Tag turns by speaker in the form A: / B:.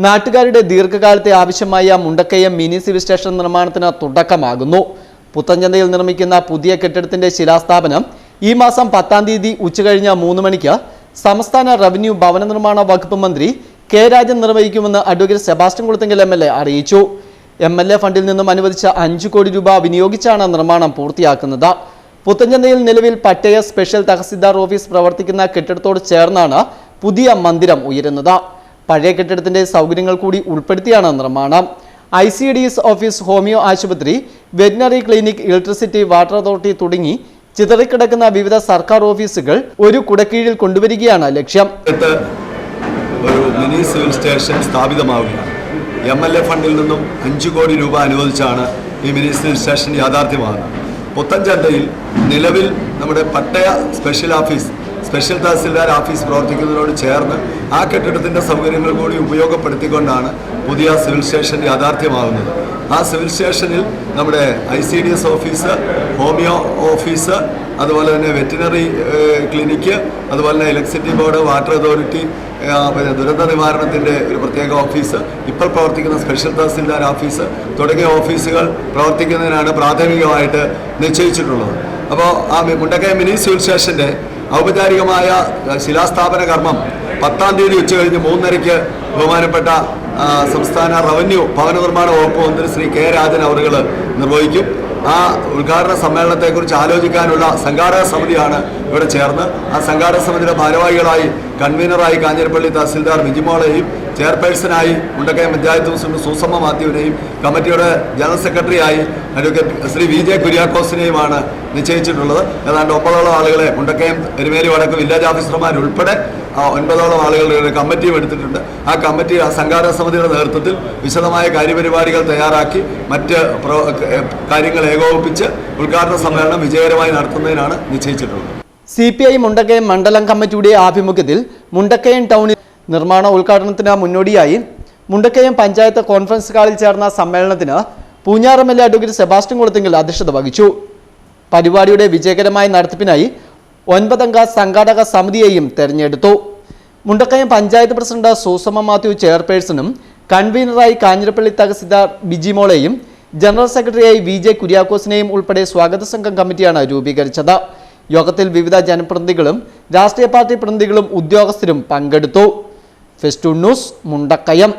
A: നാട്ടുകാരുടെ ദീർഘകാലത്തെ ആവശ്യമായ മുണ്ടക്കയം മിനി സിവിൽ സ്റ്റേഷൻ നിർമ്മാണത്തിന് തുടക്കമാകുന്നു. പുത്തൻചന്തയിൽ നിർമ്മിക്കുന്ന പുതിയ കെട്ടിടത്തിന്റെ ശിലാസ്ഥാപനം ഈ മാസം 10-ാം തീയതി ഉച്ചകഴിഞ്ഞ് 3 മണിക്ക് സംസ്ഥാന റവന്യൂ ഭവന നിർമ്മാണ വകുപ്പ് മന്ത്രി കെ രാജൻ നിർവഹിക്കുമെന്ന് അഡ്വക്കേറ്റ് സെബാസ്റ്റ്യൻ കുളത്തിങ്കൽ MLA അറിയിച്ചു. MLA ഫണ്ടിൽ നിന്നും അനുവദിച്ച 5 കോടി രൂപ വിനിയോഗിച്ചാണ് നിർമ്മാണം പൂർത്തിയാക്കുന്നത്. പുത്തൻചന്തയിൽ നിലവിൽ പട്ടയ സ്പെഷ്യൽ തഹസിൽദാർ ഓഫീസ് പ്രവർത്തിക്കുന്ന കെട്ടിടത്തോട് ചേർന്നാണ് പുതിയ മന്ദിരം ഉയരുന്നത്. പഴയ കെട്ടിടത്തിന്റെ സൗകര്യങ്ങൾ കൂടി ഉൾപ്പെടുത്തിയാണ് നിർമ്മാണം. ICDS ഓഫീസ്, ഹോമിയോ ആശുപത്രി, veterinary clinic, electricity, water authority തുടങ്ങി ചിതറിക്കിടക്കുന്ന വിവിധ സർക്കാർ ഓഫീസുകൾ ഒരു കുടക്കീഴിൽ കൊണ്ടുവരികയാണ് ലക്ഷ്യം.
B: ഒരു മിനി സിവിൽ സ്റ്റേഷൻ സ്ഥാപിതമാവുകയാണ്. MLA ഫണ്ടിൽ നിന്നും 5 കോടി രൂപ അനുവദിച്ചാണ് ഈ മിനി സിവിൽ സ്റ്റേഷൻ യാഥാർത്ഥ്യമാകുന്നത്. പുത്തൻചന്തയിൽ നിലവിൽ നമ്മുടെ പട്ടയ സ്പെഷ്യൽ തഹസിൽദാർ ഓഫീസ് പ്രവർത്തിക്കുന്നതിനോട് ചേർന്ന് ആ കെട്ടിടത്തിൻ്റെ സൗകര്യങ്ങൾ കൂടി ഉപയോഗപ്പെടുത്തിക്കൊണ്ടാണ് പുതിയ സിവിൽ സ്റ്റേഷൻ യാഥാർത്ഥ്യമാകുന്നത്. ആ സിവിൽ സ്റ്റേഷനിൽ നമ്മുടെ ICDS ഓഫീസ്, ഹോമിയോ ഓഫീസ്, അതുപോലെ തന്നെ വെറ്റിനറി ക്ലിനിക്ക്, അതുപോലെ തന്നെ ഇലക്ട്രിസിറ്റി ബോർഡ്, വാട്ടർ അതോറിറ്റി, പിന്നെ ദുരന്ത നിവാരണത്തിൻ്റെ ഒരു പ്രത്യേക ഓഫീസ്, ഇപ്പോൾ പ്രവർത്തിക്കുന്ന സ്പെഷ്യൽ തഹസിൽദാർ ഓഫീസ് തുടങ്ങിയ ഓഫീസുകൾ പ്രവർത്തിക്കുന്നതിനാണ് പ്രാഥമികമായിട്ട് നിശ്ചയിച്ചിട്ടുള്ളത്. അപ്പോൾ ആ മുണ്ടക്കയം മിനി സിവിൽ സ്റ്റേഷൻ്റെ ഔപചാരികമായ ശിലാസ്ഥാപന കർമ്മം 10-ാം തീയതി ഉച്ചകഴിഞ്ഞ് 3:30 ബഹുമാനപ്പെട്ട സംസ്ഥാന റവന്യൂ ഭവന നിർമ്മാണ വകുപ്പ് മന്ത്രി ശ്രീ കെ രാജൻ അവറുകൾ നിർവഹിക്കും. ആ ഉദ്ഘാടന സമ്മേളനത്തെക്കുറിച്ച് ആലോചിക്കാനുള്ള സംഘാടക സമിതിയാണ് ഇവിടെ ചേർന്ന്. ആ സംഘാടക സമിതിയുടെ ഭാരവാഹികളായി കൺവീനറായി കാഞ്ഞിരപ്പള്ളി തഹസിൽദാർ വിജിമോളെയും, ചെയർപേഴ്സണായി മുണ്ടക്കയം പഞ്ചായത്ത് പ്രസിഡന്റ് സൂസമ്മ മാത്യുവിനെയും, കമ്മിറ്റിയുടെ ജനറൽ സെക്രട്ടറിയായി അഡ്വക്കേറ്റ് ശ്രീ VJ കുര്യാക്കോസിനെയുമാണ് നിശ്ചയിച്ചിട്ടുള്ളത്. ഏതാണ്ട് 9ഓളം ആളുകളെ മുണ്ടക്കയം എരുമേലി വടക്ക് വില്ലേജ് ഓഫീസർമാരുൾപ്പെടെ 9ഓളം ആളുകളുടെ കമ്മിറ്റിയും എടുത്തിട്ടുണ്ട്. ആ കമ്മിറ്റി ആ സംഘാടക സമിതിയുടെ നേതൃത്വത്തിൽ വിശദമായ കാര്യപരിപാടികൾ തയ്യാറാക്കി മറ്റ് കാര്യങ്ങൾ ഏകോപിപ്പിച്ച് ഉദ്ഘാടന സമ്മേളനം വിജയകരമായി നടത്തുന്നതിനാണ് നിശ്ചയിച്ചിട്ടുള്ളത്.
A: CPI മുണ്ടക്കയം മണ്ഡലം കമ്മിറ്റിയുടെ ആഭിമുഖ്യത്തിൽ മുണ്ടക്കയം ടൗണിൽ നിർമ്മാണ ഉദ്ഘാടനത്തിന് മുന്നോടിയായി മുണ്ടക്കയം പഞ്ചായത്ത് കോൺഫറൻസ് ഹാളിൽ ചേർന്ന സമ്മേളനത്തിന് Poonjar MLA advocate Sebastian Kulathingal അധ്യക്ഷത വഹിച്ചു. പരിപാടിയുടെ വിജയകരമായ നടത്തിപ്പിനായി 9-അംഗ സംഘാടക സമിതിയെയും തെരഞ്ഞെടുത്തു. മുണ്ടക്കയം പഞ്ചായത്ത് പ്രസിഡന്റ് സൂസമ്മ മാത്യു ചെയർപേഴ്സണും കൺവീനറായി കാഞ്ഞിരപ്പള്ളി തഹസിൽദാർ ബിജിമോളെയും ജനറൽ സെക്രട്ടറിയായി VJ കുര്യാക്കോസിനെയും ഉൾപ്പെടെ സ്വാഗത സംഘം കമ്മിറ്റിയാണ് രൂപീകരിച്ചത്. യോഗത്തിൽ വിവിധ ജനപ്രതിനിധികളും രാഷ്ട്രീയ പാർട്ടി പ്രതിനിധികളും ഉദ്യോഗസ്ഥരും പങ്കെടുത്തു. Festoon news, Mundakayam.